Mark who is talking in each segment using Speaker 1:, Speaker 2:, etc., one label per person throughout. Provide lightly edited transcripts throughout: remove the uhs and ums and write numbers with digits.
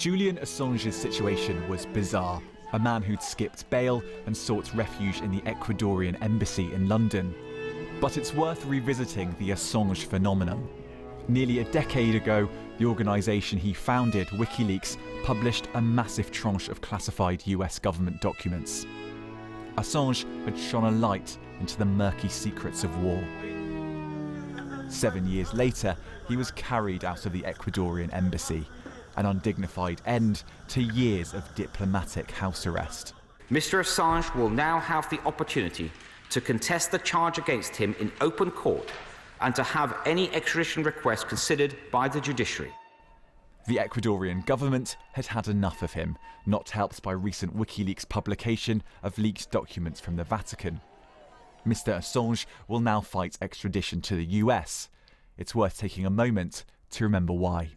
Speaker 1: Julian Assange's situation was bizarre. A man who'd skipped bail and sought refuge in the Ecuadorian embassy in London. But it's worth revisiting the Assange phenomenon. Nearly a decade ago, the organisation he founded, Wikileaks, published a massive tranche of classified US government documents. Assange had shone a light into the murky secrets of war. 7 years later, he was carried out of the Ecuadorian embassy, an undignified end to years of diplomatic house arrest.
Speaker 2: Mr. Assange will now have the opportunity to contest the charge against him in open court and to have any extradition request considered by the judiciary.
Speaker 1: The Ecuadorian government had had enough of him, not helped by recent WikiLeaks publication of leaked documents from the Vatican. Mr. Assange will now fight extradition to the US. It's worth taking a moment to remember why.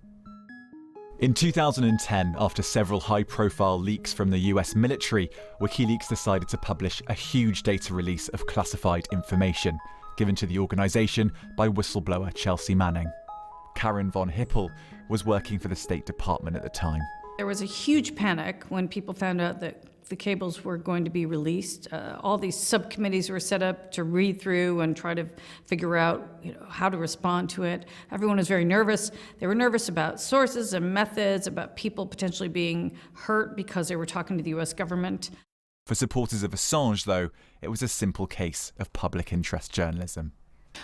Speaker 1: In 2010, after several high-profile leaks from the US military, WikiLeaks decided to publish a huge data release of classified information, given to the organisation by whistleblower Chelsea Manning. Karen von Hippel was working for the State Department at the time.
Speaker 3: There was a huge panic when people found out that the cables were going to be released. All these subcommittees were set up to read through and try to figure out, how to respond to it. Everyone was very nervous. They were nervous about sources and methods, about people potentially being hurt because they were talking to the US government.
Speaker 1: For supporters of Assange, though, it was a simple case of public interest journalism.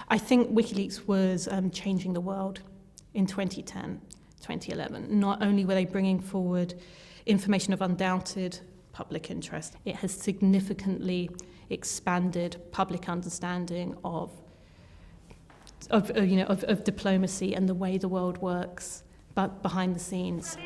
Speaker 4: I think WikiLeaks was changing the world in 2010, 2011. Not only were they bringing forward information of undoubted public interest, it has significantly expanded public understanding of diplomacy and the way the world works, but behind the scenes.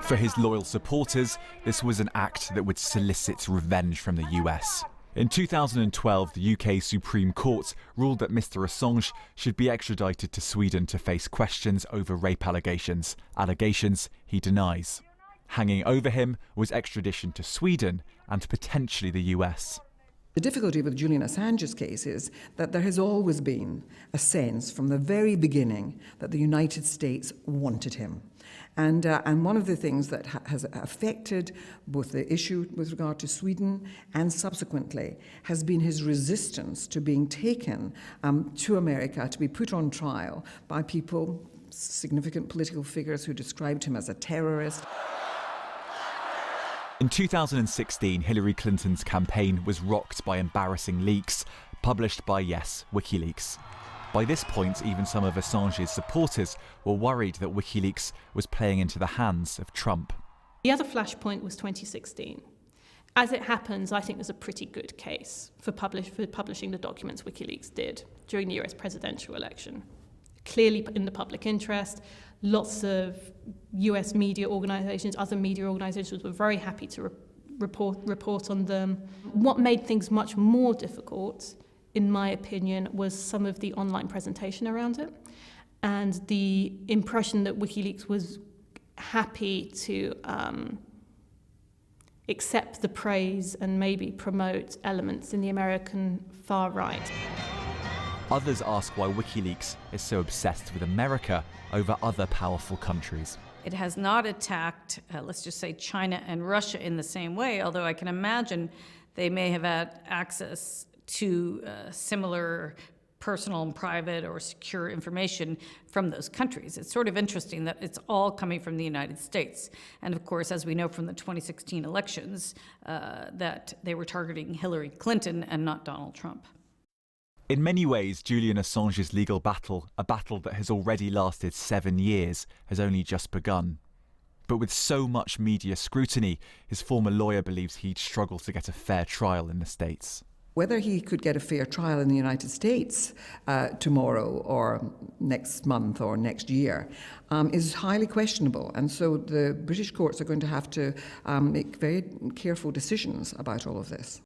Speaker 1: For his loyal supporters, this was an act that would solicit revenge from the US. In 2012, the UK Supreme Court ruled that Mr. Assange should be extradited to Sweden to face questions over rape allegations he denies. Hanging over him was extradition to Sweden and potentially the US.
Speaker 5: The difficulty with Julian Assange's case is that there has always been a sense from the very beginning that the United States wanted him. And one of the things that has affected both the issue with regard to Sweden and subsequently has been his resistance to being taken to America to be put on trial by people, significant political figures who described him as a terrorist.
Speaker 1: In 2016, Hillary Clinton's campaign was rocked by embarrassing leaks published by, yes, WikiLeaks. By this point, even some of Assange's supporters were worried that WikiLeaks was playing into the hands of Trump.
Speaker 4: The other flashpoint was 2016. As it happens, I think there's a pretty good case for publishing the documents WikiLeaks did during the US presidential election. Clearly in the public interest, lots of US media organizations, other media organizations were very happy to report on them. What made things much more difficult, in my opinion, was some of the online presentation around it and the impression that WikiLeaks was happy to accept the praise and maybe promote elements in the American far right.
Speaker 1: Others ask why WikiLeaks is so obsessed with America over other powerful countries.
Speaker 3: It has not attacked, let's just say, China and Russia in the same way, although I can imagine they may have had access to similar personal and private or secure information from those countries. It's sort of interesting that it's all coming from the United States. And of course, as we know from the 2016 elections, that they were targeting Hillary Clinton and not Donald Trump.
Speaker 1: In many ways, Julian Assange's legal battle, a battle that has already lasted 7 years, has only just begun. But with so much media scrutiny, his former lawyer believes he'd struggle to get a fair trial in the States.
Speaker 5: Whether he could get a fair trial in the United States tomorrow or next month or next year is highly questionable. And so the British courts are going to have to make very careful decisions about all of this.